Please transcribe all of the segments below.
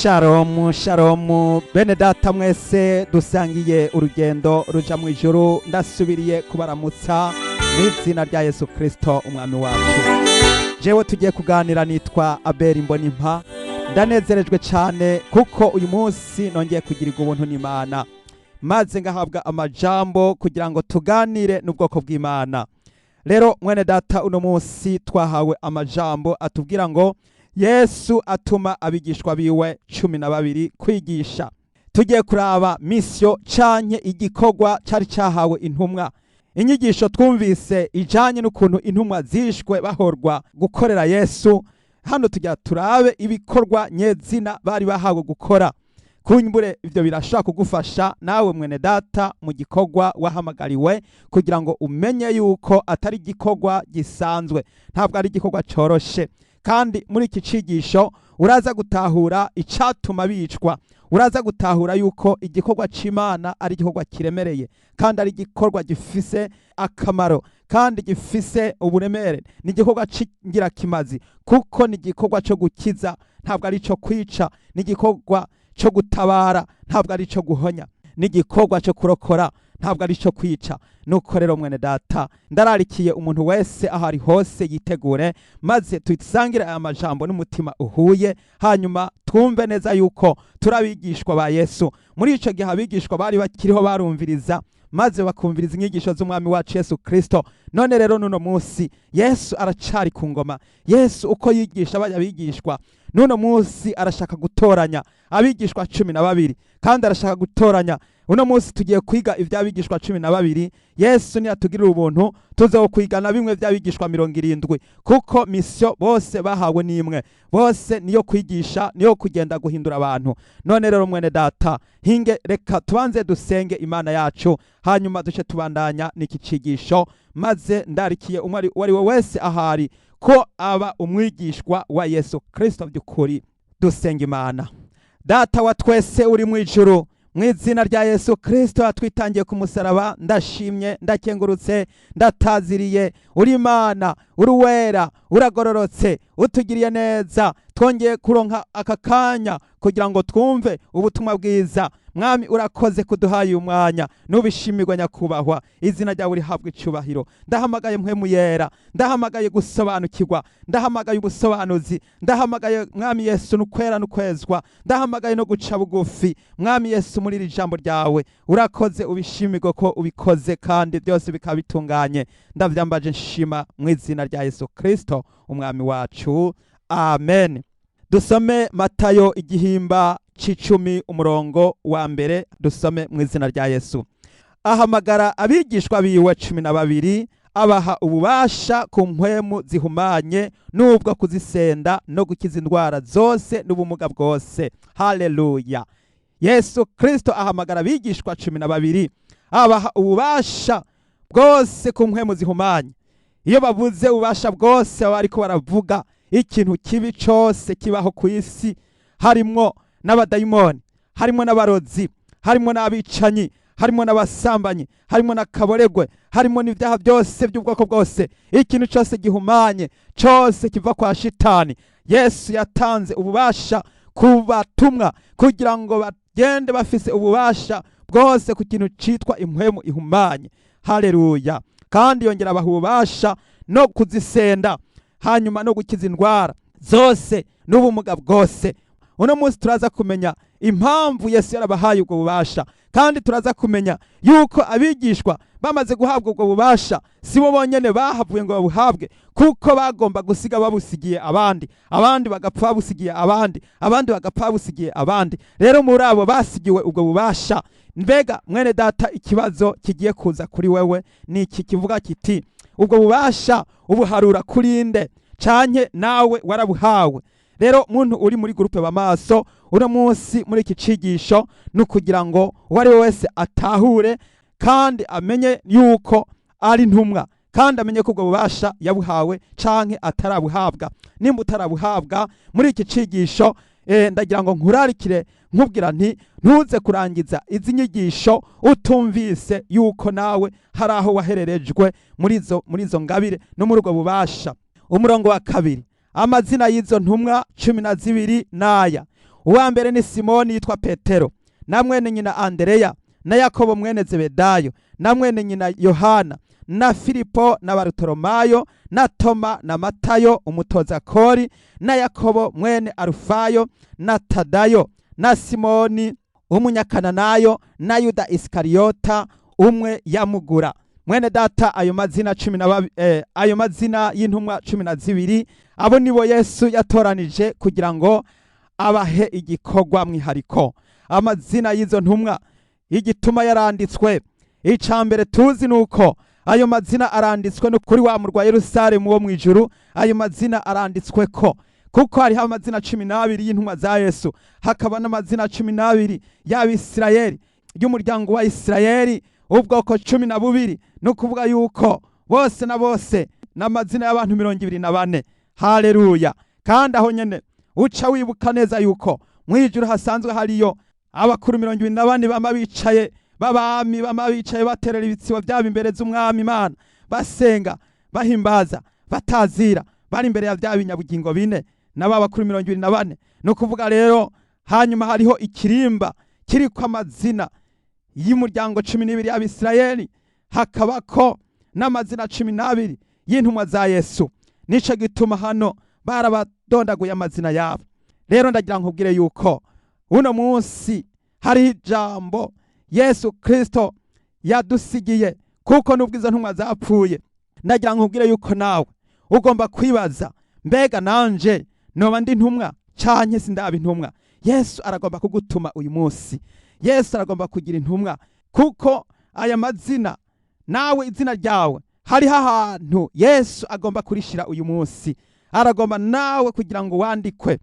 Shalom shalom bene data mwese dusangiye urugendo ruja mu ijuru ndasubiriye kubaramutsa n'izina rya Yesu Kristo umwami wacu. Jewe tugiye kuganira nitwa Abel Mbonimpa, ndanezerejwe cyane kuko uyu munsi nongeye kugirirwa ubuntu n'Imana maze ngahabwa amajambo kugira ngo tuganire n'ubwoko bw'Imana. Rero mwene data uno munsi twahawe amajambo atubwira ngo Yesu atuma abigishwa biwe 12 kwigisha. Tugiye kuraba misio canke igikorwa cari cahawe intumwa. Inyigisho twumvise ijanye n'ukuntu intumwa zishwe bahorwa gukorera Yesu. Hano tujya turabe ibikorwa nyezina bari bahawe gukora. Kunyubure ivyo birashaka kugufasha nawe mwene data mu gikorwa wahamagariwe kugira ngo umenye yuko atari gikorwa gisanzwe, ntabwo ari gikorwa coroshe. Kandi muri iki cigisho uraza gutahura icatuma bicwa, uraza gutahura yuko igikorwa c'Imana ari igikorwa kiremereye kandi ari igikorwa gifise akamaro kandi gifise uburemere, ni igikorwa c'ingirakimazi kuko ni igikorwa co gukiza, ntabwo ari co kwica, ni igikorwa co gutabara, ntabwo ari co guhonya, ni igikorwa co kurokora, ntabwo ari co kwica. Nuko rero mwene data ndararikiye umuntu wese ahari hose yitegure maze tuyisangire aya majambo n'umutima uhuye, hanyuma twumve neza yuko turabigishwa ba Yesu. Muri ico gihe abigishwa bari bakiriho barumviriza maze bakumviriza inyigisho z'umwami wacu Yesu Kristo. None rero nuno munsi Yesu aracari ku ngoma. Yesu uko yigisha abigishwa nuno munsi arashaka gutoranya abigishwa 12 kandi arashaka gutoranya. Uno munsi tugiye kwiga ivy'abigishwa 12. Yesu ni atugirira ubuntu tuzo kwigana bimwe vy'abigishwa 70 kuko misio bose bahawe n'imwe, bose niyo kwigisha, niyo kugenda guhindura abantu. None rero mwene data hinge reka tubanze dusenge Imana yacu, hanyuma duce tubandanya n'iki cigisho maze ndarikiye wari wese ahari ko aba umwigishwa wa Yesu Kristo by'ukuri. Dusenga Imana. Data wa twese uri mu ijuru, mw'izina rya Yesu Kristo atwitangiye ku musaraba, ndashimye, ndakengurutse, ndataziriye. Uri Imana, uri wera, uragororotse, utugiriye neza. Twongeye kuronka aka kanya kugira ngo twumve ubutumwa bwiza. Mwami urakoze kuduhaye umwanya, nubishimirwa nyakubahwa, izina ryawe rihabwe icubahiro. Ndahamagaye mpwemu yera, ndahamagaye gusobanukirwa, ndahamagaye ubusobanuzi, ndahamagaye mwami Yesu nukwera nukwezwa, ndahamagaye no guca bugufi. Mwami Yesu muri iri jambo ryawe urakoze, ubishimirwe ko ubikoze kandi byose bikabitunganye. Ndavyambaje nshima mw'izina rya Yesu Kristo umwami wacu. Amen. Dusome Matayo igihimba c'icumi umurongo wa mbere, dusome mw'izina rya Yesu. Ahamagara abigishwa biwe 12 abaha ububasha ku mpwemu zihumanye n'ubwo kuzisenda no gukiza indwara zose n'ubumuga bwose. Haleluya. Yesu Kristo ahamagara abigishwa 12 abaha ububasha bwose ku mpwemu zihumanye. Iyo bavuze ububasha bwose bariko baravuga ikintu kibi cyose kibaho ku isi, harimwo n'abadayimoni, harimo n'abarozi, harimo n'abicanyi, harimo n'abasambanyi, harimo n'akaboregwe, harimo n'ivyaha byose by'ubwoko bwose. Ikintu cyose gihumanye cyose kiva kwa shitani, Yesu yatanze ububasha ku batumwa kugira ngo bagende bafise ububasha bwose ku kintu citwa impwemu ihumanye. Haleluya. Kandi yongera abaha ububasha no kuzisenda, hanyuma no gukiza indwara zose n'ubumuga bwose. Uno munsi turaza kumenya impamvu Yesu yarabahaye ubwo bubasha, kandi turaza kumenya yuko abigishwa bamaze guhabwa ubwo bubasha sibo bonyene bahavuye ngo babuhabwe, kuko bagomba gusiga babusigiye abandi, abandi bagapfa babusigiye abandi, abandi bagapfa babusigiye abandi. Rero muri abo basigiwe ubwo bubasha, mbega mwene data ikibazo kigiye kuza kuri wewe ni iki kivuga kiti ubwo bubasha ubuharura kurinde canke nawe warabuhawe? Rero muntu uri muri groupe bamaso uno munsi muri iki cigisho no kugira ngo wari wese atahure kandi amenye yuko ari ntumwa, kandi amenye ko ubwo bubasha yabuhawe canke atarabuhabwa. Nimba utarabuhabwa muri iki cigisho ndagira ngo nkurarikire nkubwira nti ntuze kurangiza izi nyigisho utumvise yuko nawe hari aho wahererejwe muri izo ngabire no muri ubwo bubasha. Umurongo wa 2, amazina y'izo ntumwa 12 naya: uwa mbere ni Simoni yitwa Petero, na mwene nyina Andereya, na Yakobo mwene Zebedayo, na mwene nyina Yohana, na Filipo na Barutolomayo, na Toma na Matayo umutoza kori, na Yakobo mwene Arufayo, na Tadayo, na Simoni umunyakananayo, na Yuda Iskariyota umwe yamugura. Mwene data, ayo mazina y'intumwa 12 abo nibo Yesu yatoranije kugira ngo abahe igikorwa mwihariko. Amazina y'izo ntumwa igituma yaranditswe, icambere tuzi nuko ayo mazina aranditswe no kuri wa murwa Yerusalemu wo mwijuru. Ayo mazina aranditswe kuko hariho amazina 12 y'intumwa za Yesu, hakaba n'amazina 12 y'Abisirayeli, y'umuryango wa Isirayeli, ubwoko 12. no kuvuga yuko bose na bose n'amazina y'abantu 24. Haleluya! Kandi aho nyene uca wibuka neza yuko mwijuru hasanzwe hariyo abakuru 24 bama bicaye babami, bama bicaye baterera ibitsibo byabo imbere z'umwami Imana, basenga, bahimbaza, batazira, bari imbere ya bya binyabugingo bine n'abakuru 24. no kuvuga rero hanyuma hariho ikirimba kiriko amazina y'umuryango 12 y'Abisirayeli, hakabako n'amazina 12 y'intumwa za Yesu. Nico gituma hano barabadondaguye amazina yabo. Rero ndagira nkubwire yuko uno munsi hari ijambo Yesu Kristo yadusigiye, kuko nubwo izo ntumwa zapfuye. Ndagira nkubwire yuko nawe ugomba kwibaza, mbega nanje noba ndi ntumwa canke sindaba intumwa? Yesu aragomba kugutuma uyu munsi. Yesu aragomba kugira intumwa, kuko aya mazina nawe izina ryawe hariho ahantu Yesu agomba kurishira uyu munsi. Aragomba nawe kugira ngo wandikwe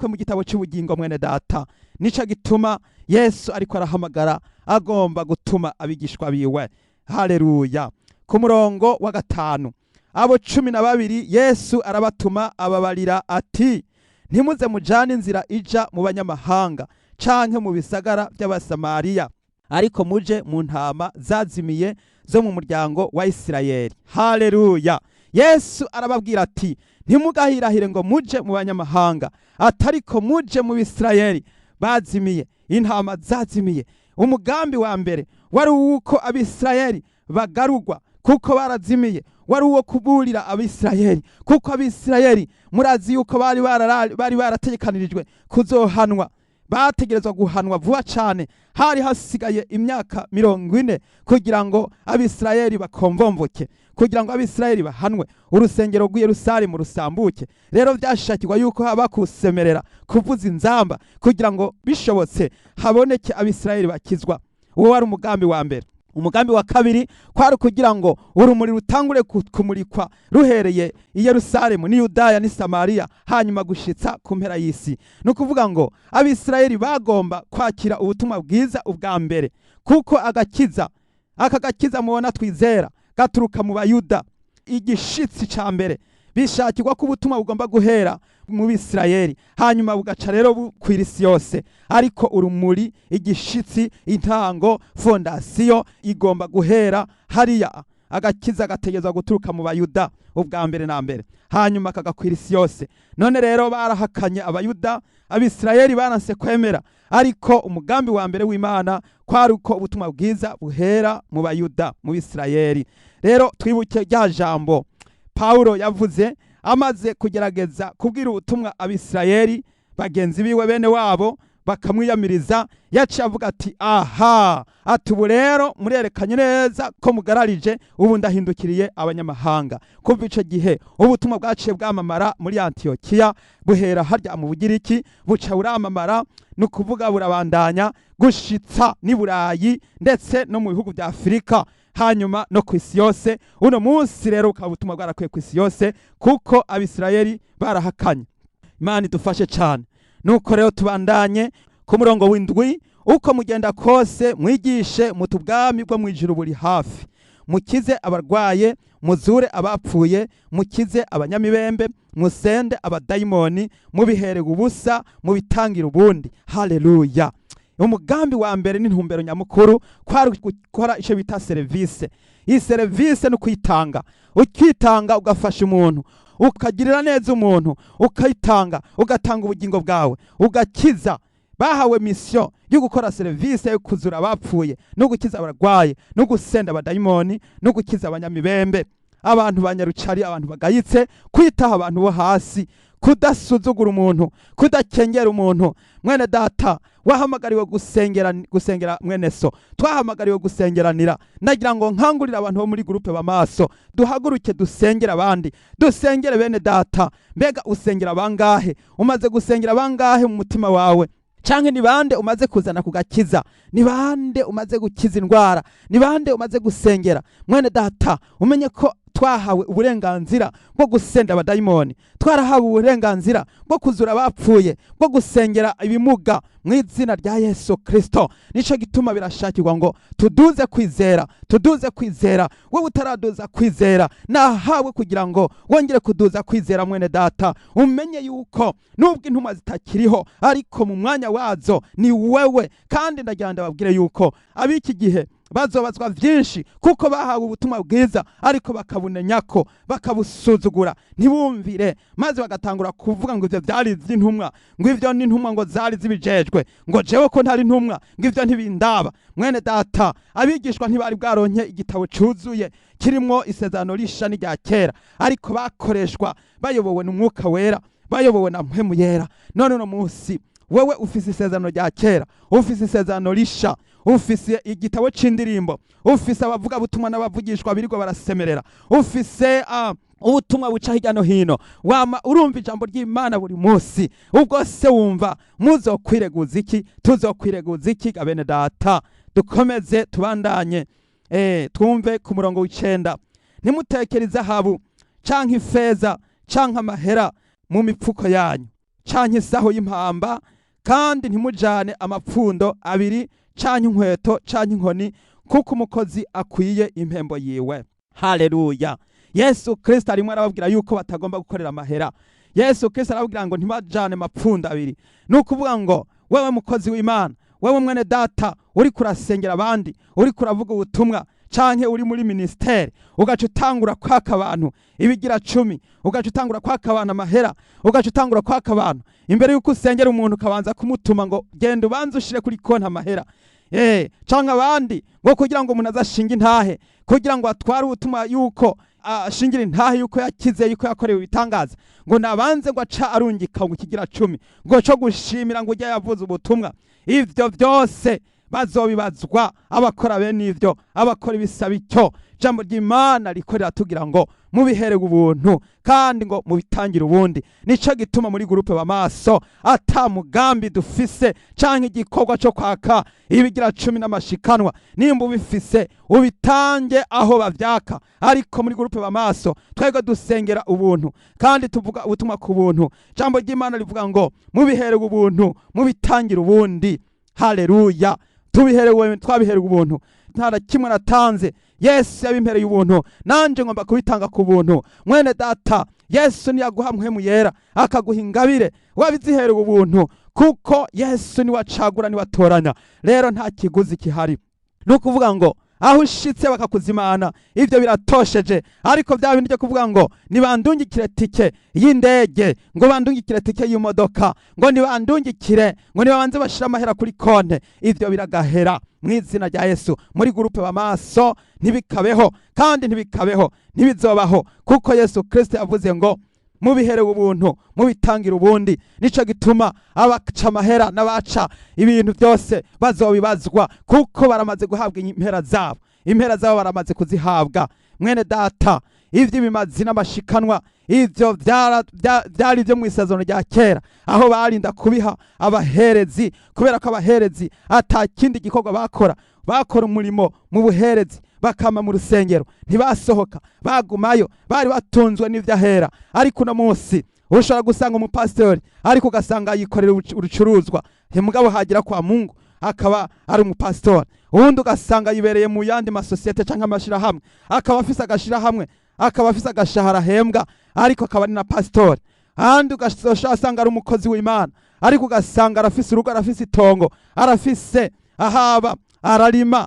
mu gitabo cy'ubugingo. Mwene data, nico gituma Yesu ariko arahamagara, agomba gutuma abigishwa biwe. Haleluya! Ku murongo wa 5 abo 12 Yesu arabatuma ababarira ati, ntimuze mujane inzira ija mu banyamahanga canke mu bisagara by'Abasamariya, ariko muje mu ntama zazimiye zo mu muryango wa Isirayeli. Haleluya! Yesu arababwira ati, ntimugahirahire ngo muje mu banyamahanga, atariko muje mu Bisirayeli bazimiye, intama zazimiye. Umugambi wa mbere wari uko Abisirayeli bagarurwa, kuko barazimiye. Wari uwo kuburira Abisirayeli, kuko Abisirayeli murazi yuko bari barategekanirijwe kuzohanwa, bategerezwa guhanwa vuba cyane. Hari hasigaye imyaka 40 kugira ngo Abisirayeli bakomvomvoke, kugira ngo Abisirayeli bahanwe, urusengero rw'i Yerusalemu rusambuke. Rero byashakirwa yuko haba kusemerera, kuvuza inzamba, kugira ngo bishobotse haboneke Abisirayeli bakizwa. Uwo wari umugambi wa mbere. Umugambi wa kabiri kwari kugira ngo urumuri rutangure kumurikwa ruhereye i Yerusalemu ni Yudaya ni Samariya, hanyuma gushitsa ku mpera y'isi. No kuvuga ngo Abisirayeli bagomba kwakira ubutumwa bwiza ubwa mbere, kuko akagakiza mubona twizera gaturuka mu Bayuda. Igishitsi ca mbere bishakirwa ko ubutumwa bugomba guhera mu Bisirayeli, hanyuma bugaca rero bukwira isi yose. Ariko urumuri, igishitsi, intango, fondasiyo igomba guhera hariya. Agakiza gategezwa guturuka mu Bayuda ubwa mbere na mbere, hanyuma kagakwira isi yose. None rero barahakanye Abayuda, Abisirayeli baranse kwemera. Ariko umugambi wa mbere w'Imana kwari uko ubutumwa bwiza buhera mu Bayuda, mu Bisirayeli. Rero twibuke rya jambo Paulo yavuze amaze kugerageza kubwira ubutumwa Abisirayeli bagenzi biwe bene wabo bakamwiyamiriza. Yaciye avuga ati, aha, ati ubu rero murerekanye neza ko mugararije, ubu ndahindukiriye abanyamahanga. Kuva ico gihe ubutumwa bwaciye bwamamara muri Antiokiya, buhera harya mu Bugiriki, buca buramamara, no kuvuga burabandanya gushitsa ni Burayi ndetse no mu bihugu bya Afrika, hanyuma no ku isi yose. Uno munsi rero ukaba ubutumwa bwarakwiye ku isi yose, kuko Abisirayeli barahakanye. Imana idufashe cyane. Nuko rero tubandanye ku murongo w'indwi, uko mugenda kose mwigishe muti ubwami bwo mwijuru buri hafi, mukize abarwaye, muzure abapfuye, mukize abanyamibembe, musende abadayimoni, mubihere ubusa, mubitangira ubundi. Haleluya! Umugambi wa mbere n'intumbero nyamukuru kwari gukora ico bita service. Iyi service no kwitanga, ukitanga ugafasha umuntu, ukagirira neza umuntu, ukayitanga, ugatanga ubugingo bwawe, ugakiza. Bahawe misiyo yo gukora serivisi yo kuzura abapfuye no gukiza abarwaye no gusenda abadayimoni no gukiza abanyamibembe, abantu banyarucari, abantu bagayitse, kwitaho abantu bo hasi, kudasuzugura umuntu, kudakengera umuntu. Mwene data, wahamagariwe gusengera mwene so, twahamagariwe gusengeranira. Nagira ngo nkangurira abantu bo muri groupe b'amaso, duhaguruke dusengera abandi, dusengere bene data. Mbega usengera bangahe? Umaze gusengera bangahe mu mutima wawe? Canke ni bande umaze kuzana kugakiza? Ni bande umaze gukiza indwara? Ni bande umaze gusengera? Mwene data, umenye ko twahawe uburenganzira bwo gusenda abadayimoni, twarahawe uburenganzira bwo kuzura abapfuye, bwo gusengera ibimuga mu izina rya Yesu Kristo. Nico gituma birashakirwa ngo tuduze kwizera, tuduze kwizera. Wowe utaraduza kwizera, nahawe kugira ngo wongere kuduza kwizera. Mwene data, umenye yuko nubwo intumwa zitakiriho, ariko mu mwanya wazo ni wewe. Kandi ndagira ndababwire yuko abiki gihe bazobazwa vyinshi kuko bahawe ubutumwa bwiza, ariko bakabunenyako, bakabusuzugura, ntibumvire, maze bagatangura kuvuga ngo ivyo vyari ivy'intumwa, ngo ivyo ni intumwa ngo zari zibijejwe, ngo jewe ko ntari intumwa ngo ivyo ntibindaba. Mwene data, abigishwa ntibari bwaronke igitabo cuzuye kirimwo isezerano risha n'irya kera, ariko bakoreshwa bayobowe n'umwuka wera, bayobowe na mpwemu yera. None no munsi wewe ufise isezerano rya kera, ufise isezerano risha, ufise igitabo c'indirimbo, ufise abavuga butumwa n'abavugishwa birirwa barasemerera, ufise ubutumwa buca hirya no hino, wama urumva ijambo ry'Imana buri munsi. Ubwo se wumva muzokwireguza iki? Tuzokwireguza iki ga bene data? Dukomeze tubandanye, twumve ku murongo w'9. Ntimutekere izahabu canke ifeza canke amahera mu mipfuko yanyu, canke isaho y'impamba, kandi ntimujane amapfundo abiri canke inkweto canke inkoni, kuko umukozi akwiye impembo yiwe. Haleluya! Yesu Kristo arimwe arababwira yuko batagomba gukorera amahera. Yesu Kristo arababwira ngo ntibajane amapfundo abiri. Nukuvuga ngo wewe mukozi w'Imana, wewe mwene data uri kurasengera abandi, uri kuravuga ubutumwa, canke uri muri ministeri, ugaca utangura kwaka abantu ibigira 10, ugaca utangura kwaka abantu amahera, ugaca utangura kwaka abantu imbere yuko usengera umuntu, ukabanza kumutuma ngo genda ubanze ushire kuri konti amahera. Canke abandi ngo kugira ngo umuntu azashinga intahe, kugira ngo atware ubutumwa yuko ashingira intahe yuko yakize, yuko yakorewe ibitangaza, ngo nabanze ngo aca arungika ngo kigira 10 ngo cyo gushimira ngo ujya yavuze ubutumwa. Ivyo vyose bazobibazwa abakora bene ivyo, abakora ibisaba icyo. Jambo ry'Imana rikorera tugira ngo mubihere ubuntu, kandi ngo mubitangira ubundi. Nico gituma muri groupe b'amaso ata mugambi dufise canke igikorwa cyo kwaka ibigira 10 n'amashikanwa. Nimba ubifise ubitange aho bavyaka, ariko muri groupe b'amaso twego dusengera ubuntu, kandi tuvuga ubutumwa ku buntu. Jambo ry'Imana rivuga ngo mubihere ubuntu, mubitangira ubundi. Haleluya! Tubiherewe, twabiherewe ubuntu, ntara kimwe natanze. Yesu yabimpereye ubuntu, nanje ngomba kubitanga ku buntu. Mwene data, Yesu niyaguha mpwemu yera, akaguha ingabire, wabiziherewe ubuntu, kuko Yesu ni wacagura, ni watoranya. Rero nta kiguzi kihari. Nukuvuga ngo aho ushitse bakakuzimana, ivyo biratosheje. Ariko bya bindi byo kuvuga ngo nibandungikire tike y'indege, ngo bandungikire tike y'imodoka, ngo nibandungikire, ngo nibabanze bashira amahera kuri konte, ivyo biragahera mu izina rya Yesu. Muri groupe b'amaso ntibikabeho, kandi ntibikabeho, ntibizobaho, kuko Yesu Kristo yavuze ngo mubiherewe ubuntu, mubitangira ubundi. Nico gituma abaca amahera n'abaca ibintu byose bazobibazwa, kuko baramaze guhabwa impera zabo. Impera zabo baramaze kuzihabwa. Mwene data, ivyo bimazi n'amashikanwa, ivyo byari byo mu isezerano rya kera, aho barinda kubiha abaherezi, kubera ko abaherezi atakindi gikorwa bakora umurimo mu buherezi, bakama mu rusengero, ntibasohoka, bagumayo, bari batunzwe n'ivyahera. Ariko uno munsi ushobora gusanga umupastori ariko ugasanga yikorera urucuruzwa, mugabo hagira kwa Mungu akaba ari umupastori. Ubundi ugasanga yibereye mu yandi masosiyete canke amashirahamwe, akaba afise agashirahamwe, akaba afise agashahara hembwa, ariko akaba ari na pastori. Ahandi ugasanga ari umukozi w'Imana, ariko ugasanga arafise urugo, arafise itongo, arafise ahaba, ararima,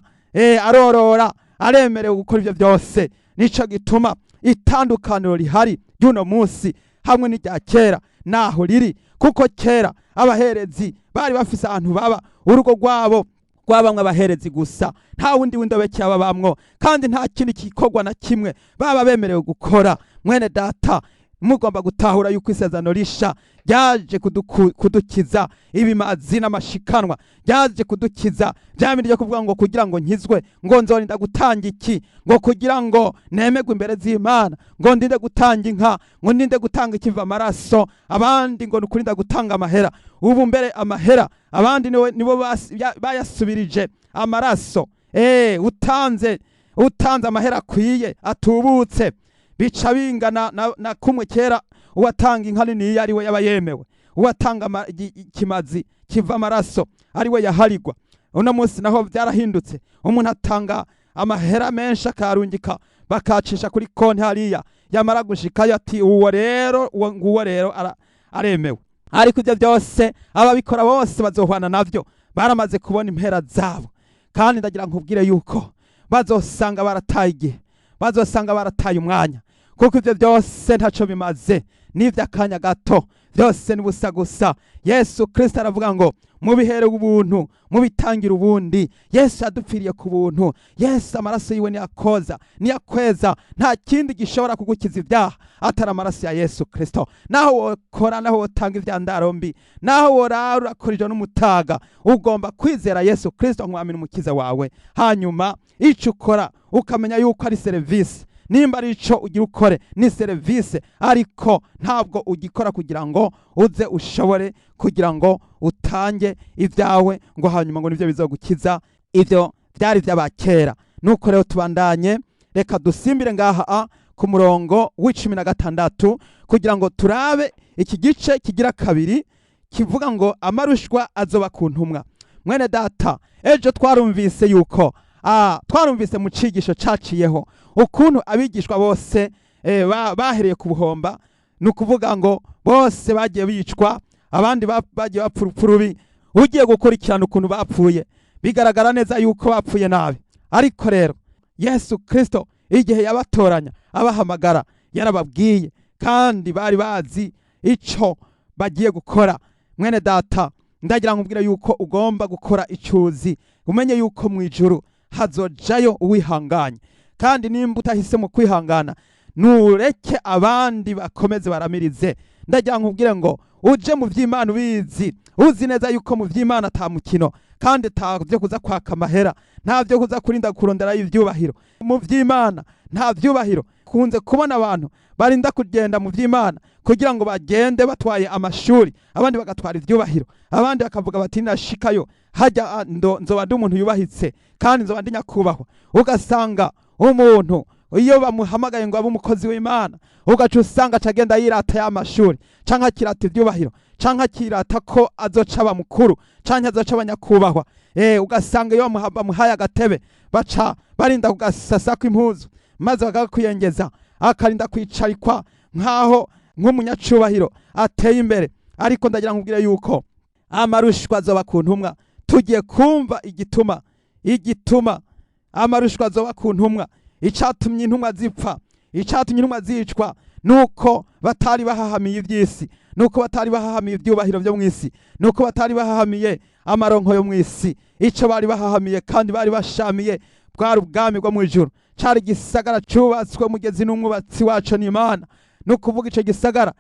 arorora, aremerewe gukora ivyo byose. Nico gituma itandukaniro rihari y'uno munsi hamwe n'irya kera naho riri, kuko kera abaherezi bari bafise ahantu baba, urugo rwabo rwabamwe abaherezi gusa, nta wundi w'indobeke babamwo, kandi nta kindi gikorwa na kimwe baba bemerewe gukora. Mwene data, mugomba gutahura yuko isezerano risha ryaje kudukiza ibimazi n'amashikanwa, ryaje kudukiza byamiri ryo kuvuga ngo kugira ngo nkizwe, ngo nzorinda gutanga iki, ngo kugira ngo nemegwe imbere z'Imana, ngo ndinde gutanga inka, ngo ndinde gutanga ikiva amaraso, abandi ngo nukurinda gutanga amahera. Ubu mbere amahera abandi nibo bayasubirije amaraso. Utanze amahera akwiye atubutse, bica bingana na kumwe kera uwatanga inka nini ari we yaba yemewe, uwatanga ikimazi kiva amaraso ari we yaharigwa. Uno munsi naho byarahindutse, umuntu atanga amahera menshi akarungika bakacisha kuri konti hariya, yamara gushikayo ati uwo rero aremewe. Ariko ibyo byose ababikora bose bazohwana navyo, baramaze kubona impera zabo, kandi ndagira nkubwire yuko bazosanga barataye igihe, bazosanga barataye umwanya, kuko ibyo byose ntaco bimaze, n'ivy'akanya gato, byose ni busa gusa. Yesu Kristo aravuga ngo mubihere ubuntu, mubitangira ubundi. Yesu yadupfiriye ku buntu, Yesu amaraso yiwe niyakweza, nta kindi gishobora kugukiza ibyaha atari amaraso ya Yesu Kristo. Naho wokora, naho wotanga ivyandaro mbi, naho worara urakora n'umutaga, ugomba kwizera Yesu Kristo nk'umwami n'umukiza wawe, hanyuma ico ukora ukamenya yuko ari service. Nimba ari ico ugira ukore ni service, ariko ntabwo ugikora kugira ngo uze ushobore kugira ngo utange ibyawe ngo hanyuma ngo nivyo bizogukiza. Ivyo byari by'abakera. Nuko rero tubandanye, reka dusimbire ngaha ku murongo w'16 kugira ngo turabe iki gice kigira kabiri kivuga ngo amarushwa azoba ku ntumwa. Mwene data, ejo twarumvise yuko twarumvise mu cigisho caciyeho ukuntu abigishwa bose bahereye ku buhomba, nukuvuga ngo bose bagiye bicwa, abandi bagiye bapfa rubi. Ugiye gukurikirana ukuntu bapfuye bigaragara neza yuko bapfuye nabi. Ariko rero Yesu Kristo igihe yabatoranya abahamagara yarababwiye, kandi bari bazi ico bagiye gukora. Mwene data, ndagira nkubwira yuko ugomba gukora icuzi, umenye yuko mu ijuru hazojayo uwihanganye, kandi nimba utahise mu kwihangana nureke abandi bakomeze baramirize. Ndagira nkubwire ngo uje mu vy'Imana uzi neza yuko mu vy'Imana ata mukino, kandi tavyo kuza kwaka amahera, ntavyo kuza kurinda kurondera ivyubahiro. Mu vy'Imana nta vyubahiro. Kunze kubona abantu barinda kugenda mu vy'Imana kugira ngo bagende batwaye amashuri, abandi bagatwara ivyubahiro, abandi bakavuga bati nashikayo hajya nzoba ndi umuntu yubahitse, kandi nzoba ndi nyakubahwa. Ugasanga umuntu iyo bamuhamagaye ngo abe umukozi w'Imana, ugaca usanga acagenda yirata y'amashuri, canke akirata ivyubahiro, canke akirata ko azoca aba mukuru, canke azoca aba nyakubahwa. Ugasanga iyo bamuhaye agatebe baca barinda kugasasako impuzu, maze bakakwiyengeza, akarinda kwicarikwa nk'umunyacubahiro ateye imbere. Ariko ndagira nkubwire yuko amarushwa azoba ku ntumwa. Tugiye kumva igituma amarushwa azoba ku ntumwa. Icatumye intumwa zipfa, icatumye intumwa zicwa, nuko batari bahahamiye ivy'isi, nuko batari bahahamiye ivyubahiro vyo mw'isi, nuko batari bahahamiye amaronko yo mw'isi. Ico bari bahahamiye kandi bari bashamiye bwari ubwami bwo mw'ijuru. Cari gisagara cubatswe mugezi n'umwubatsi waco n'Imana. Nukuvuga ico gisagara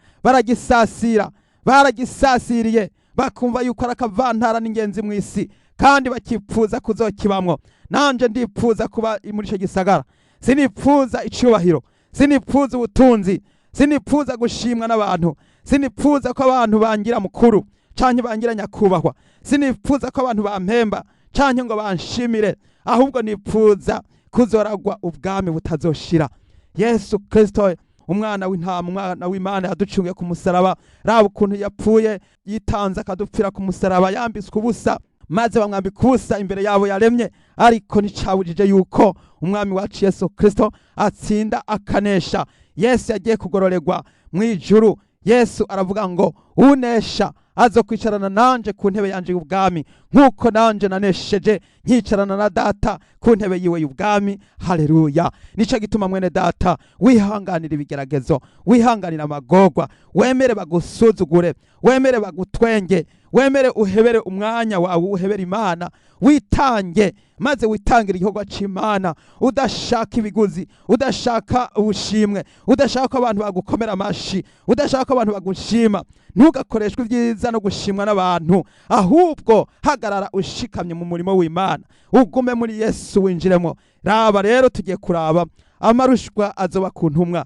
baragisasiriye, bakumva yuko ari akavantara n'ingenzi mw'isi, kandi bakipfuza kuzokibamwo. Nanje ndipfuza kuba muri ico gisagara. Sinipfuza icubahiro, sinipfuza ubutunzi, sinipfuza gushimwa n'abantu, sinipfuza ko abantu bangira mukuru canke bangira nyakubahwa, sinipfuza ko abantu bampemba canke ngo banshimire, ahubwo nipfuza kuzoragwa ubwami butazoshira. Yesu Kristo umwana w'intama, umwana w'Imana yaducungiye ku musaraba. Raba ukuntu yapfuye yitanze akadupfira ku musaraba, yambitswe ubusa, maze bamwambika ubusa imbere yabo yaremye. Ariko nicabujije yuko umwami wacu Yesu Kristo atsinda akanesha. Yesu yagiye kugororerwa mw'ijuru. Yesu aravuga ngo unesha azokwicarana nanje ku ntebe yanje y'ubwami nk'uko nanje nanesheje nkicarana na data ku ntebe yiwe y'ubwami. Haleluya. Nico gituma mwene data wihanganira ibigeragezo, wihanganira amagorwa, wemere bagusuzugure, wemere bagutwenge, wemere uhebere umwanya wawe, uhebere Imana, witange maze witangira igikorwa c'Imana, udashaka ibiguzi, udashaka ubushimwe, udashaka abantu bagukomera amashi, udashaka abantu bagushima. Ntugakoreshwe ibyiza no gushimwa n'abantu, ahubwo hagarara ushikamye mu murimo w'Imana, ugume muri Yesu winjiremo. Raba rero tugiye kuraba amarushwa azoba ku ntumwa.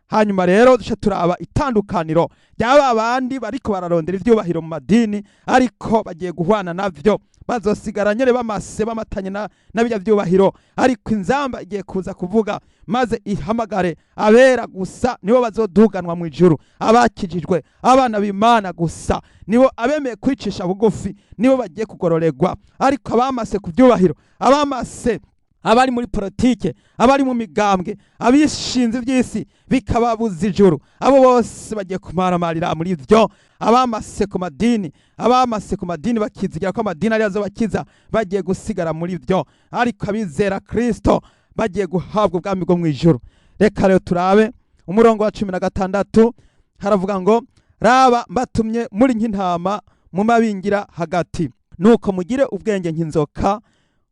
Hanyuma rero duce turaba itandukaniro ry'aba bandi bariko bararondera ivyubahiro mu madini, ariko bagiye guhwana navyo, bazosigara nyere bamase bamatanye na bijya vyubahiro. Ariko inzamba igiye kuza kuvuga maze ihamagare abera gusa nibo bazoduganwa mu ijuru, abakijijwe, abana b'Imana gusa nibo abemeye kwicisha bugufi nibo bagiye kugororerwa. Ariko abamase ku vyubahiro, abamase abari muri politike, abari mu migambwe, abishinze iby'isi bikababuza ijuru, abo bose bagiye kumaramarira muri ivyo. Abamase ku madini, abamase ku madini bakizigira ko amadini ari azobakiza, bagiye gusigara muri ivyo. Ariko abizera Kristo bagiye guhabwa ubwami bwo mu ijuru. Reka rero turabe umurongo wa 16, haravuga ngo raba mbatumye muri nk'intama mu mabingira hagati, nuko mugire ubwenge nk'inzoka,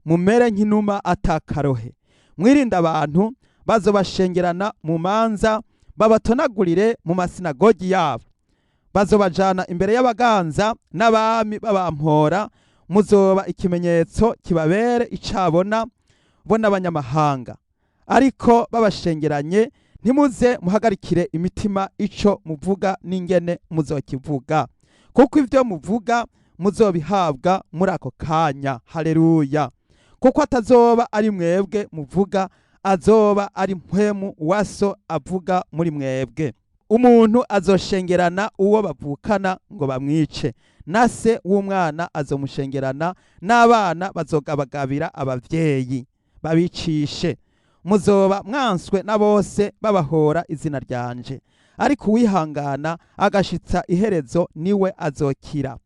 mumere nk'inuma atakarohe. Mwirinde abantu bazobashengerana mu manza, babatonagurire mu masinagogi yabo, bazobajana imbere y'abaganza n'abami babampora. Muzoba ikimenyetso kibabere icabona bo n'abanyamahanga. Ariko babashengeranye ntimuze muhagarikire imitima ico muvuga n'ingene muzokivuga, kuko ivyo muvuga muzobihabwa muri ako kanya. Haleluya. Kuko atazoba ari mwebwe muvuga, azoba ari mpwemu waso avuga muri mwebwe. Umuntu azoshengerana uwo bavukana ngo bamwice, na se w'umwana azomushengerana, n'abana bazogabagabira abavyeyi babicishe. Muzoba mwanswe na bose babahora izina ryanje, ariko uwihangana agashitsa iherezo niwe azokira.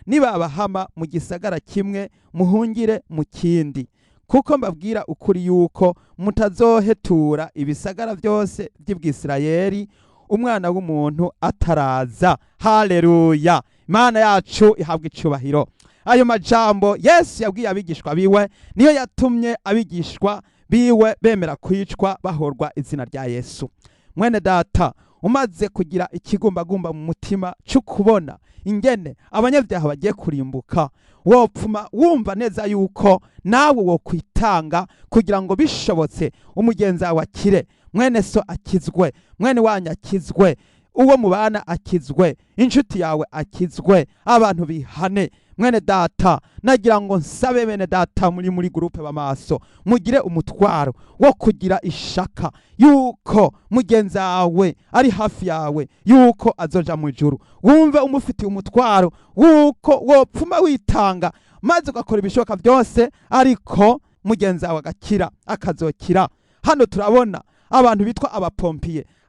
Nibabahama mu gisagara kimwe, muhungire mu kindi, kuko mbabwira ukuri yuko mutazohetura ibisagara byose by'Ibwisirayeli umwana w'umuntu ataraza. Haleluya. Imana yacu ihabwa icubahiro. Ayo majambo Yesu yabwiye abigishwa biwe niyo yatumye abigishwa biwe bemera kwicwa bahorwa izina rya Yesu. Mwene data, umaze kugira ikigumbagumba mu mutima cyo kubona ingene abanyabyaha bagiye kurimbuka, wopfuma wumva neza yuko nawe wo kwitanga kugira ngo bishobotse umugenzi wawe akire, mwene so akizwe, mwene wanyu akizwe, uwo mubana akizwe, inshuti yawe akizwe, abantu bihane. Mwene data, nagira ngo nsabe bene data muri groupe bamaso, mugire umutwaro wo kugira ishaka yuko mugenzi wawe ari hafi yawe, yuko azoja mu ijuru. Wumve umufitiye umutwaro wuko wopfuma witanga maze ugakora ibishoboka byose, ariko mugenzi wawe agakira, akazokira. Hano turabona abantu bitwa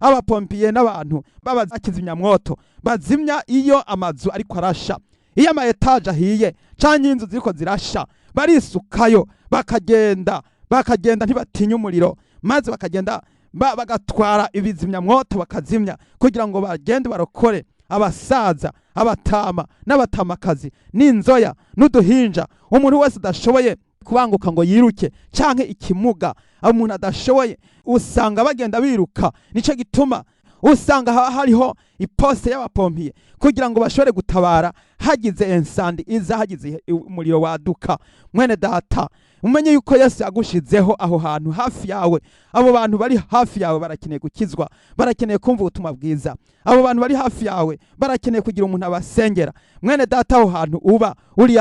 abapompiye n'abantu babakizimyamwoto, bazimya iyo amazu ariko arasha, iyo ama etaje ahiye canke inzu ziriko zirasha, barisukayo bakagenda ntibatinya umuriro, maze bakagenda bagatwara ibizimyamwoto bakazimya, kugira ngo bagende barokore abasaza, abatama n'abatamakazi, n'inzoya n'uduhinja. Umuntu wese adashoboye kubanguka ngo yiruke, canke ikimuga, umuntu adashoboye usanga bagenda biruka. Nico gituma usanga hariho iposte y'abapompiye kugira ngo bashobore gutabara hagize ensandi iza, hagize umuriro waduka. Mwene data, umenye yuko Yesu yagushizeho aho hantu hafi yawe. Abo bantu bari hafi yawe barakeneye gukizwa, barakeneye kumva ubutumwa bwiza. Abo bantu bari hafi yawe barakeneye kugira umuntu abasengera. Mwene data, aho hantu uba uri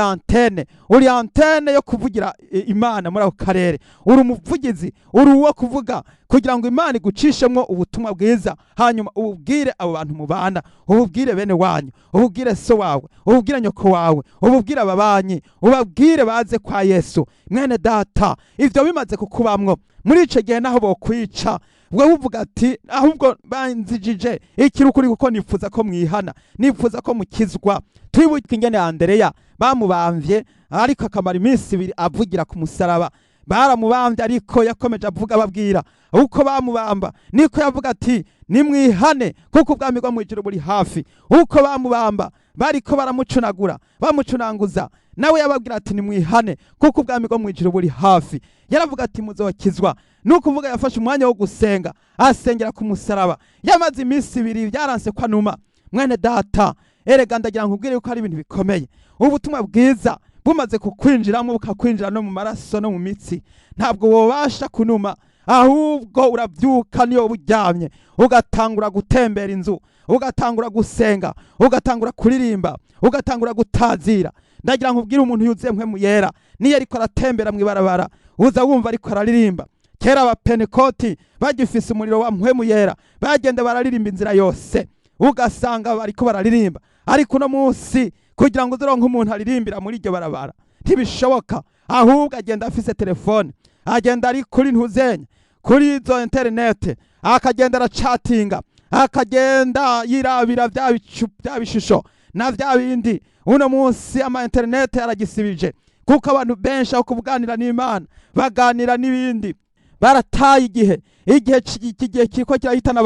antene yo kuvugira Imana muri ako karere, uri umuvugizi, uri uwo kuvuga kugira ngo Imana igucishemwo ubutumwa bwiza, hanyuma ububwire abo bantu mubana, ububwire bene wanyu, ububwire so wawe, ububwire nyoko wawe, ububwire ababanyi, ubabwire baze kwa Yesu. Mwene data, ivyo bimaze kukubamwo, muri ico gihe naho bokwica, wewe uvuga ati ahubwo banzijije ikirukuri, kuko nifuza ko mwihana, nifuza ko mukizwa. Twibuke ingene Andereya bamubamvye ariko akamara iminsi 2 avugira ku musaraba. Baramubambye ariko yakomeje avuga ababwira uko bamubamba niko yavuga ati nimwihane kuko ubwami bwo mwijuru buri hafi. Uko bamubamba bariko baramucunagura bamucunanguza, nawe yababwira ati nimwihane kuko ubwami bwo mwijuru buri hafi. Yaravuga ati muzokizwa. Nuko uvuga yafashe umwanya wo gusenga asengera ku musaraba. Yamaze iminsi 2 byaranse kwa numa. Mwene data, erega ndagira nkubwire ko ari ibintu bikomeye. Ubutumwa bwiza bumaze kukwinjiramo bukakwinjira no mu maraso no mu mitsi, ntabwo wobasha kunuma, ahubwo urabyuka niyo buryamye ugatangura gutembera inzu, ugatangura gusenga, ugatangura kuririmba, ugatangura gutazira. Ndagira nkubwire umuntu yuzuye mpwemu yera niyo ariko aratembera mu ibarabara uza wumva ariko araririmba. Kera abapenekoti bagifise umuriro wa mpwemu yera bagenda bararirimba inzira yose ugasanga bariko bararirimba, ariko no munsi kugira ngo uzoronke umuntu aririmbira muri iryo barabara ntibishoboka, ahubwo agenda afise telefone, agenda ari kuri ntuzenya kuri izo internet, akagenda aracatinga, akagenda yirabira bya bishusho na bya bindi. Uno munsi ama internet yaragisibije kuko abantu benshi aho kuvuganira n'Imana baganira n'ibindi. Barataye igihe kiko kirahitana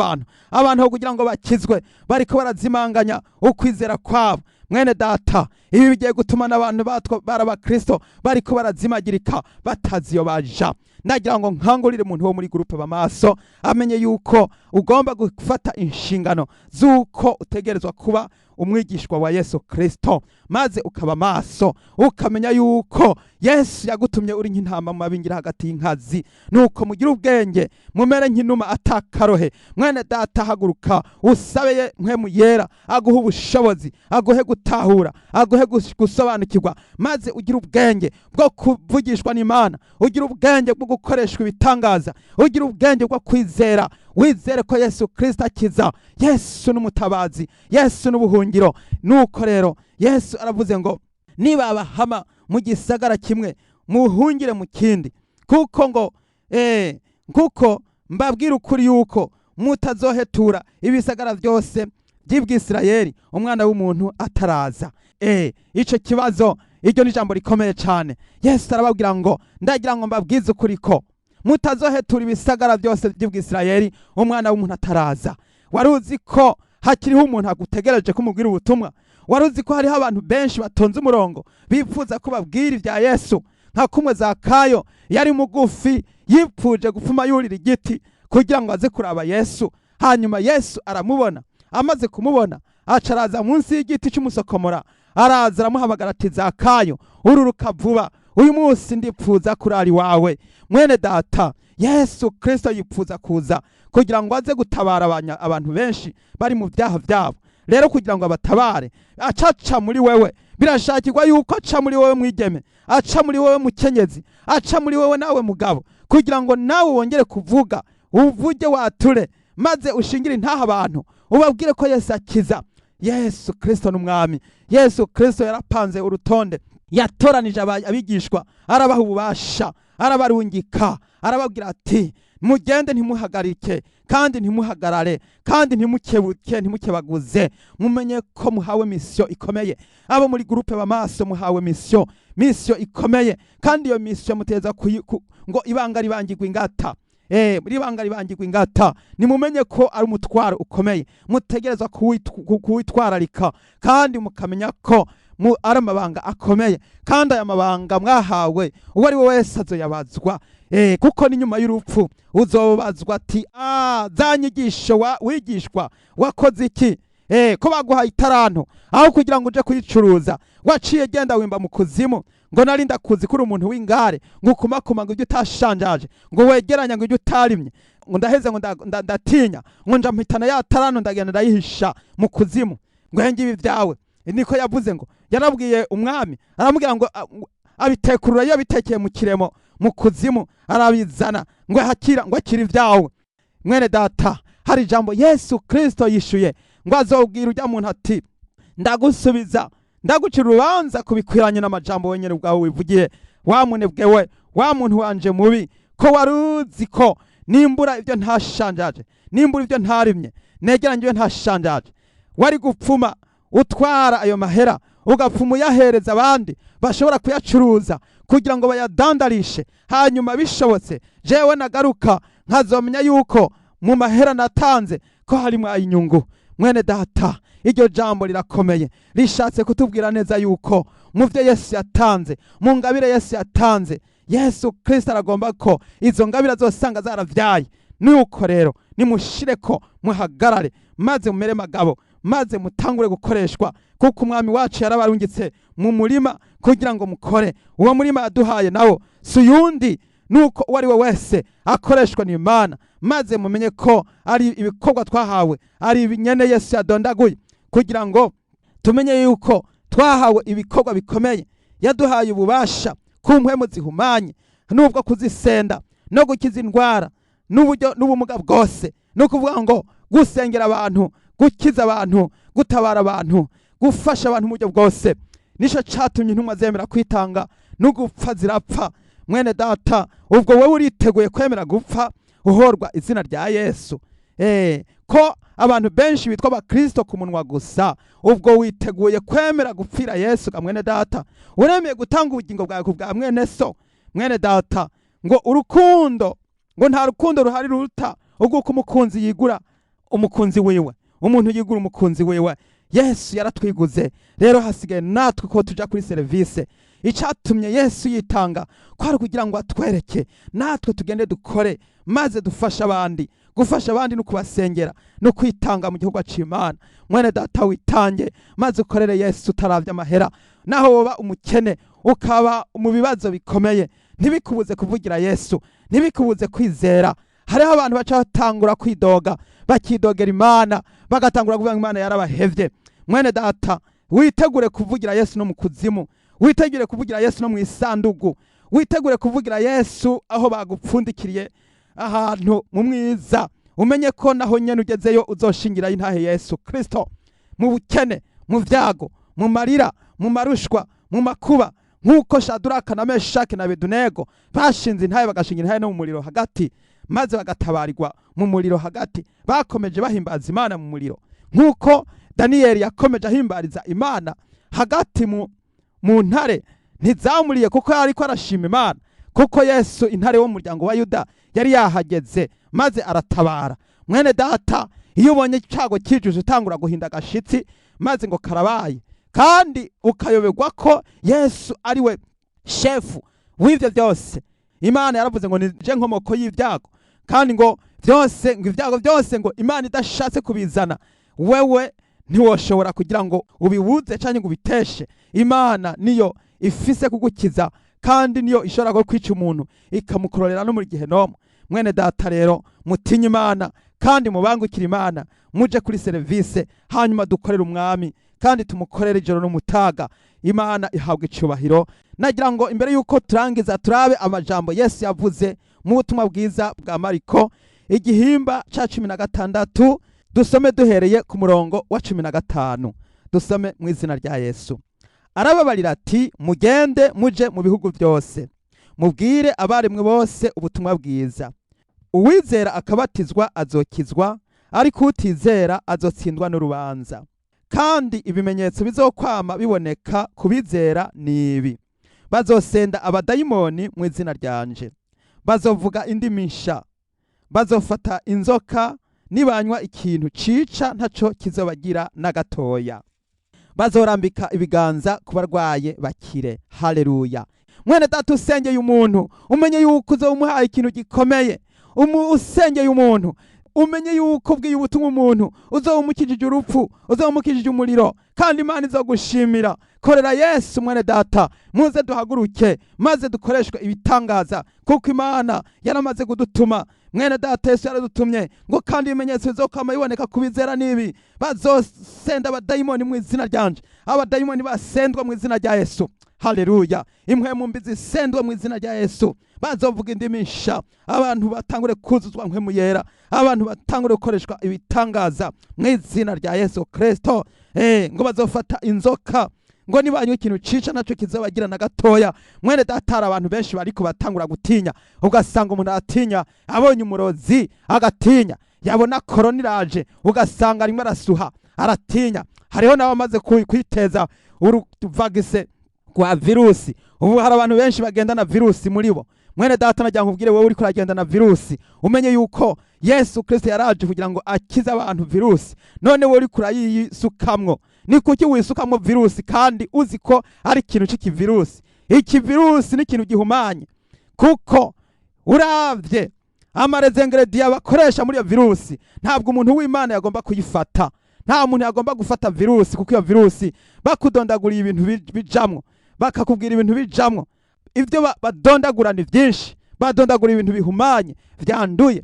abantu ho kugira ngo bakizwe bariko barazimanganya ukwizera kwabo. Mwene data, ibi bigiye gutuma n'abantu baraba Kristo bariko barazimagirika bataziyo baja. Nagira ngo nkangurire umuntu wo muri groupe bamaso amenye yuko ugomba gufata inshingano zuko utegerezwa kuba umwigishwa wa Yesu Kristo, maze ukaba maso ukamenya yuko Yesu yagutumye uri nk'intama mu mabingira hagati y'inkazi. Nuko mugira ubwenge mumere nk'inuma atakarohe. Mwene data, haguruka usabeye mpwemu yera aguhe ubushobozi, aguhe gutahura, aguhe gusobanukirwa, maze ugira ubwenge bwo kuvugishwa n'Imana, ugira ubwenge bwo gukoreshwa ibitangaza, ugira ubwenge bwo kwizera. Wizere ko Yesu Kristo akiza. Yesu n'umutabazi, Yesu n'ubuhungiro. Nuko rero Yesu aravuze ngo niba abahama mu gisagara kimwe muhungire mu kindi, kuko mbabwira ukuri yuko mutazohetura ibisagara byose by'Ibwisirayeli umwana w'umuntu ataraza. Ico kibazo, iryo ni jambo rikomeye cyane. Yesu arababwira ngo ndagira ngo mbabwize ukuri ko mutazohetura ibisagara byose by'Ibwisirayeli umwana w'umuntu ataraza. Waruzi ko hakiriho umuntu agutegereje kumubwira ubutumwa? Waruzi ko hariho abantu benshi batonze umurongo bifuza kubabwira ibya Yesu? Nka kumwe Zakayo yari mugufi yipfuje gupfuma yurira igiti kugira ngo aze kuraba Yesu. Hanyuma Yesu aramubona, amaze kumubona acaraza munsi y'igiti cy'umusokomora, araza aramuhamagara ati Zakayo, ururuka vuba, uyu munsi ndipfuza kurari wawe. Mwene data, Yesu Kristo yipfuza kuza kugira ngo aze gutabara abantu benshi bari mu byaha byabo. Rero kugira ngo abatabare acaca muri wewe, birashakirwa yuko aca muri wewe mwigeme, aca muri wewe mukenyezi, aca muri wewe nawe mugabo, kugira ngo nawe wongere kuvuga, uvuge wature, maze ushingire intaha abantu ubabwire ko Yesu akiza. Yesu Kristo n'umwami. Yesu Kristo yarapanze urutonde, yatoranije abigishwa, arabaha ububasha, arabarungika, arababwira ati mugende ntimuhagarike kandi ntimuhagarare kandi ntimukebuke ntimukebaguze, mumenye ko muhawe mission ikomeye. Abo muri groupe bamaso muhawe mission ikomeye, kandi iyo mission muteza ngo ibanga ribangirwa ingata. Ibanga ribangirwa ingata, nimumenye ko ari umutwaro ukomeye, mutegerezwa kuwitwararika kandi mukamenya ko ari amabanga akomeye, kandi aya mabanga mwahawe uwo ari we wese azoyabazwa. Kuko ni nyuma y'urupfu uzobazwa ati za nyigisho wigishwa wakoze iki? Ko baguhaye itaranto aho kugira ngo uje kuyicuruza waciye genda wimba mu kuzimu, ngo nari ndakuzi kuri umuntu w'ingare, ngo kumakuma ngo ibyo utashanjaje, ngo wegeranya ngo ibyo utarimye, ngo ndaheze ngo ndatinya, ngo nja mpitana ya taranto ndagenda ndayihisha mu kuzimu, ngo hengibi byawe. Niko yavuze, ngo yarabwiye umwami, aramubwira ngo abitekurura, yabitekeye mu kiremo mu kuzimu, arabizana ngo akira ibyawe. Mwene data, hari jambo Yesu Kristo yishuye ngo azobwira ujya muntu ati ndagusubiza, ndagucira urubanza kubikwiranye n'amajambo wenyene ubwawe wivugiye. Wa munebwe we, wa muntu wanje mubi, ko waruzi ko nimbura ibyo ntashanjaje, nimbura ibyo ntarimye, negeranye ibyo ntashanjaje, wari gupfuma utwara ayo mahera ugapfuma uyahereza abandi bashobora kuyacuruza kugira ngo bayadandarishe, hanyuma bishobotse jewe nagaruka nkazomenya yuko mu mahera natanze ko harimo inyungu. Mwene data, iryo jambo rirakomeye, rishatse kutubwira neza yuko mu byo Yesu yatanze, mu ngabire Yesu yatanze, Yesu Kristo aragomba ko izo ngabire azosanga zaravyaye. Nuko rero nimushire ko muhagarare, maze mumere magabo, maze mutangure gukoreshwa, kuko umwami wacu yarabarungitse mu murima kugira ngo mukore. Uwo murima yaduhaye nawo suyundi nuko uwo ari we wese akoreshwa n'Imana, maze mumenye ko ari ibikorwa twahawe, ari ibinyene Yesu yadondaguye kugira ngo tumenye yuko twahawe ibikorwa bikomeye. Yaduhaye ububasha ku mpwemu zihumanye, nubwo kuzisenda no gukiza indwara n'uburyo n'ubumuga bwose, no kuvuga ngo gusengera abantu, gukiza abantu, gutabara abantu, gufasha abantu mu buryo bwose. Nico catumye intumwa zemera kwitanga no gupfa zirapfa. Mwene data, ubwo wewe uriteguye kwemera gupfa uhorwa izina rya Yesu? Ko abantu benshi bitwa abakristo ku munwa gusa, ubwo witeguye kwemera gupfira Yesu ga mwene data? Uremeye gutanga ubugingo bwawe ku bwa mwene so? Mwene data, ngo urukundo, ngo nta rukundo ruhari ruruta ubwo umukunzi yigura umukunzi wiwe, umuntu yigura umukunzi wiwe. Yesu yaratwiguze, rero hasigaye natwe ko tuja kuri service. Icatumye Yesu yitanga kwari kugira ngo atwereke natwe tugende dukore, maze dufasha abandi. Gufasha abandi no kubasengera no kwitanga mu gihugu c'Imana. Mwene data, witange maze ukorere Yesu utaravya amahera. Naho woba umukene, ukaba mu bibazo bikomeye, ntibikubuze kuvugira Yesu, ntibikubuze kwizera. Hariho abantu baca batangura kwidoga, bakidogera Imana, bagatangura kuvuga Imana yarabahevye. Mwene data, witegure kuvugira Yesu no mu kuzimu, witegure kuvugira Yesu no mu isandugu, witegure kuvugira Yesu aho bagupfundikiriye ahantu mu mwiza. Umenye ko naho nyene ugezeyo uzoshingira intahe Yesu Kristo, mu bukene, mu vyago, mu marira, mu marushwa, mu makuba, nkuko Shadraka na Meshaki na Abedunego bashinze intahe bagashingira intahe no mu muriro hagati, maze bagatabarirwa mu muriro hagati. Bakomeje bahimbaza Imana mu muriro, nkuko Daniyeli yakomeje ahimbariza Imana hagati mu ntare. Ntizamuriye kuko yariko arashima Imana, kuko Yesu intare wo mu muryango wa Yuda yari yahageze, maze aratabara. Mwene data, iyo ubonye icago kijuje utangura guhinda agashitsi, maze ngo karabaye, kandi ukayoberwa ko Yesu ari we shefu w'ivyo byose. Imana yaravuze ngo nije nkomoko y'ivyago, kandi ngo byose, ngo ivyago byose ngo Imana idashatse kubizana, wewe ntiwoshobora kugira ngo ubibuze canke ngo ubiteshe. Imana niyo ifise kugukiza, kandi niyo ishobora kwica umuntu ikamukororera no muri Gehinomu. Mwene data rero, mutinye Imana kandi mubangukira Imana, muje kuri service, hanyuma dukorere umwami kandi tumukorere ijoro n'umutaga. Imana ihabwa icubahiro. Nagira ngo imbere yuko turangiza turabe amajambo Yesu yavuze mu butumwa bwiza bwa Mariko igihimba ca 16, dusome duhereye ku murongo wa 15. Dusome mu izina rya Yesu. Arababarira ati, mugende muje mu bihugu byose, mubwire abaremwe bose ubutumwa bwiza. Uwizera akabatizwa azokizwa, ariko utizera azotsindwa n'urubanza. Kandi ibimenyetso bizokwama biboneka kubizera nibi: bazosenda abadayimoni mu izina ryanje, bazovuga indimi nsha, bazofata inzoka, nibanywa ikintu cica ntaco kizobagira na gatoya, bazorambika ibiganza ku barwaye bakire. Haleluya. Mwene data, usengeye umuntu umenye yuko uzomuhaye ikintu gikomeye. Usengeye umuntu umenye yuko ubwiye ubutumwa umuntu uzomukijije urupfu, uzomukijije umuriro, kandi Imana izogushimira. Korera Yesu mwene data, muze duhaguruke maze dukoreshwe ibitangaza, kuko Imana yaramaze kudutuma. Mwene data, Yesu yaradutumye ngo kandi ibimenyetso bizokama biboneka kubizera nibi: bazosenda abadayimoni mu izina ryanje. Abadayimoni basendwa mu izina rya Yesu. Haleluya. Impwemu mbi zisendwa mu izina rya Yesu. Bazovuga indimi nsha, abantu batangure kuzuzwa mpwemu yera, abantu batangure gukoreshwa ibitangaza mu izina rya Yesu Kristo. Ngo bazofata inzoka, ngo nibanywe ikintu cica naco kizobagira na gatoya. Mwene data, abantu benshi bariko batangura gutinya, ugasanga umuntu atinya abonye umurozi, agatinya yabona korona iraje, ugasanga arimo arasuha aratinya. hariho n'abamaze kwiteza uruvagise rwa virusi. Ubu hari abantu benshi bagendana virusi muri bo. Mwene data nagira nkubwire wowe uri kuragendana virusi, umenye yuko Yesu Kristo yaraje kugira ngo akize abantu virusi. None wowe uri kurayisukamwo, ni kuki wisukamwo virusi kandi uzi ko ari ikintu cy'ikivirusi? Iki virusi ni ikintu gihumanye, kuko uravye amarezengredi bakoresha muri iyo virusi, ntabwo umuntu w'Imana yagomba kuyifata. Nta muntu yagomba gufata virusi, kuko iyo virusi bakudondaguriye ibintu bijamwo, bakakubwira ibintu bijamwo. Ivyo badondagura ni byinshi, badondagura ibintu bihumanye, vyanduye,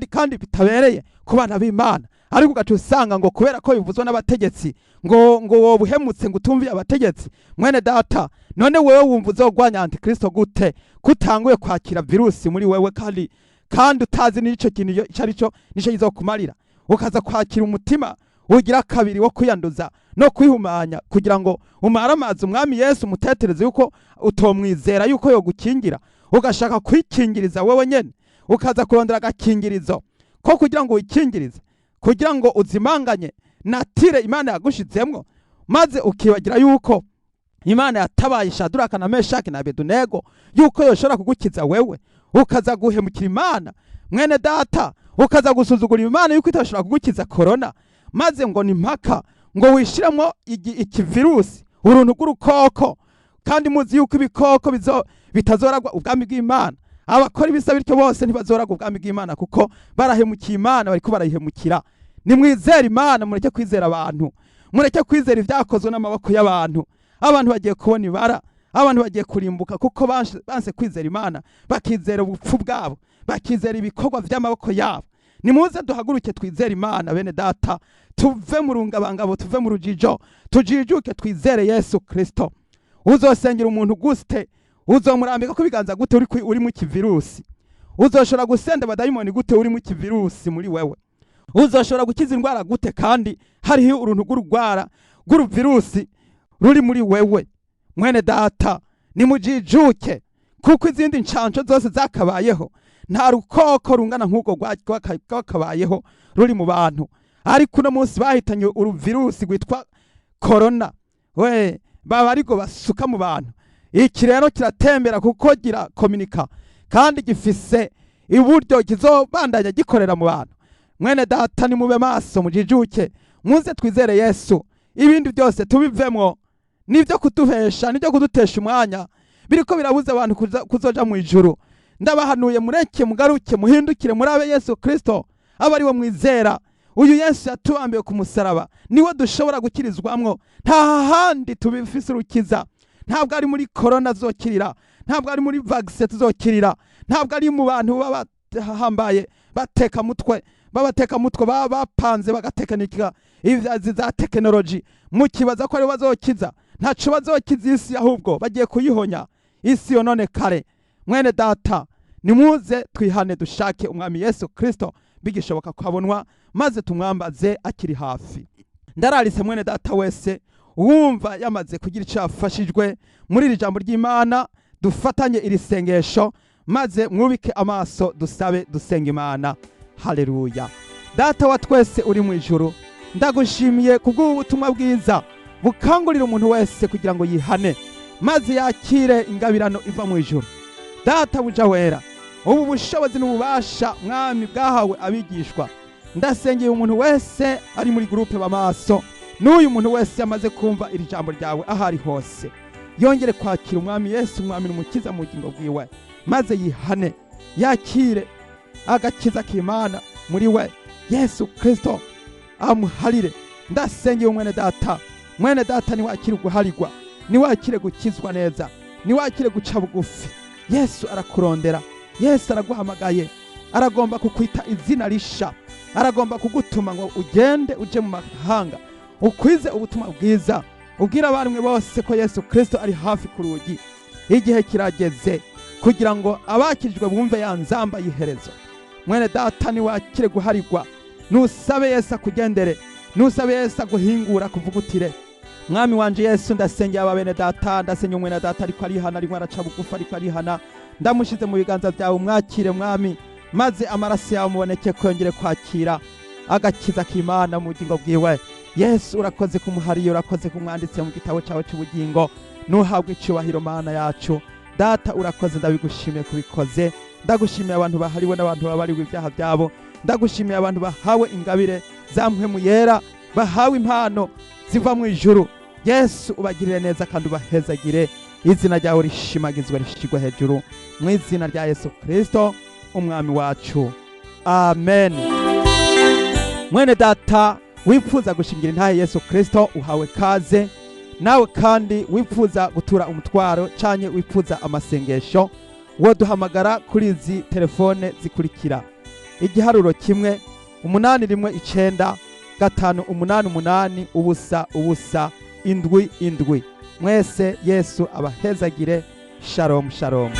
kandi bitabereye ku bana b'Imana. Ariko ugaca usanga ngo kubera ko bivuzwe n'abategetsi ngo buhemutse ngo utumviye abategetsi. Mwene data, none wewe wumva uzogwanya Antikristo gute kutanguye kwakira virusi muri wewe kandi utazi n'ico kintu ico arico nico kizokumarira? Ukaza kwakira umutima ugira kabiri wo kwiyanduza no kwihumanya kugira ngo umara amazi umwami Yesu mutetereze yuko utomwizera yuko yo gukingira, ugashaka kwikingiriza wewe nyene, ukaza kurondera agakingirizo ko kugira ngo wikingirize, kugira ngo uzimanganye natire Imana yagushizemwo, maze ukibagira yuko Imana yatabaye Shaduraka na Meshaki na Abedunego yuko yoshobora kugukiza wewe, ukaza guhemukira Imana. Mwene data, ukaza gusuzugura Imana yuko itashobora kugukiza corona, maze ngo ni mpaka ngo wishiramo ikivirusi uruntu rw'urukoko, kandi muzi yuko ibikoko bitazoragwa ubwami bw'Imana. Abakora ibisa bityo bose ntibazoragwa ubwami bw'Imana, kuko barahemukiye Imana, bariko barayihemukira. Nimwizera Imana, mureke kwizera abantu, mureke kwizera ivyakozwe n'amaboko y'abantu. Abantu bagiye kubona ibara, abantu bagiye kurimbuka, kuko banse kwizera Imana, bakizera ubupfu bwabo, bakizera ibikorwa vy'amaboko yabo. Nimuze duhaguruke twizere Imana bene data, tuve mu rungabangabo, tuve mu rujijo, tujijuke twizere Yesu Kristo. Uzosengera umuntu gute? Uzomurambika ko biganza gute uri mu kivirusi? Uzoshobora gusenda abadayimoni gute uri mu kivirusi muri wewe? Uzoshobora gukiza indwara gute kandi hariho uruntu rw'urugwara rw'uruvirusi ruri muri wewe? Mwene data, nimujijuke, kuko izindi ncanco zose zakabayeho nta rukoko rungana nk'uko rwakabayeho ruri mu bantu. Ariko uno munsi bahitanye uruvirusi rwitwa corona, baba ariko basuka mu bantu. Iki rero kiratembera kuko gira komunika, kandi gifise iburyo kizobandanya gikorera mu bantu. Mwene data, ni mube maso, mujijuke, muze twizere Yesu. Ibindi byose tubivemwo, nivyo kuduhesha, nivyo kudutesha umwanya, biriko birabuza abantu kuzoja mu ijuru. Ndabahanuye mureke mugaruke, muhindukire murabe Yesu Kristo, aba ari we mwizera. Uyu Yesu yatubambiye ku musaraba, niwe dushobora gukirizwamwo. Nta handi tubifise urukiza. Ntabwo ari muri corona zokirira, ntabwo ari muri vaccine tuzokirira, ntabwo ari mu bantu babahambaye bateka mutwe, bapanze bagatekinika ivyazi za technology, mukibaza ko ari bazokiza. Ntaco bazokiza isi, ahubwo bagiye kuyihonya isi yonone kare. Mwene data, nimuze twihane, dushake umwami Yesu Kristo bigishoboka kwabonwa, maze tumwambaze akiri hafi. Ndararise mwene data wese wumva yamaze kugira icyo afashijwe muri iri jambo ry'Imana, dufatanye iri sengesho, maze mwubike amaso dusabe dusenga Imana. Haleluya. Data wa twese uri mu ijuru, ndagushimiye kubw'ubutumwa bwiza bukangurira umuntu wese kugira ngo yihane, maze yakire ingabirano iva mu ijuru. Data buja wera, ubu bushobozi n'ububasha mwami bwahawe abigishwa, ndasengeye umuntu wese ari muri groupe bamaso, n'uyu muntu wese yamaze kumva iri jambo ryawe ahari hose, yongere kwakira umwami Yesu, umwami n'umukiza mu bugingo bwiwe, maze yihane, yakire agakiza k'Imana muri we Yesu Kristo amuharire. Ndasengeye umwene data, ni wakire guharirwa, ni wakire gukizwa neza, ni wakire guca bugufi. Yesu arakurondera, Yesu araguhamagaye, aragomba kukwita izina risha, aragomba kugutuma ngo ugende uje mu mahanga, ukwize ubutumwa bwiza, ubwira abantu bose ko Yesu Kristo ari hafi ku rugi. Igihe kirageze kugira ngo abakirijwe bumve ya nzamba y'iherezo. Mwene data, ni wakire guharirwa, nusabe Yesu akugendere, nusabe Yesu aguhingura kuvugutire. Mwami wanje Yesu, ndasengeye aba bene data, ndasengeye umwene data ariko arihana, ariko araca bugufi, ariko arihana, ndamushize mu biganza byawe, umwakire mwami, maze amaraso yawe muboneke ko yongere kwakira agakiza k'Imana mu bugingo bwiwe. Yesu urakoze kumuhariye, urakoze kumwanditse mu gitabo cyawe cy'ubugingo. Nuhabwe icubahiro Mana yacu. Data urakoze, ndabigushimiye kubikoze. Ndagushimiye abantu bahariwe n'abantu babariwe ibyaha byabo. Ndagushimiye abantu bahawe ingabire za mpwemu yera, bahawe impano ziva mu ijuru. Yesu ubagirire neza kandi ubahezagire. Izina ryawe rishimagizwe rishigwe hejuru mu izina rya Yesu Kristo umwami wacu, amen. Mwene data wifuza gushingira intahe Yesu Kristo, uhawe kaze. Nawe kandi wifuza gutura umutwaro canke wifuza amasengesho, woduhamagara kuri izi telefone zikurikira: 1-9-588-588-7. Mwese Yesu abahezagire. Shalom shalom.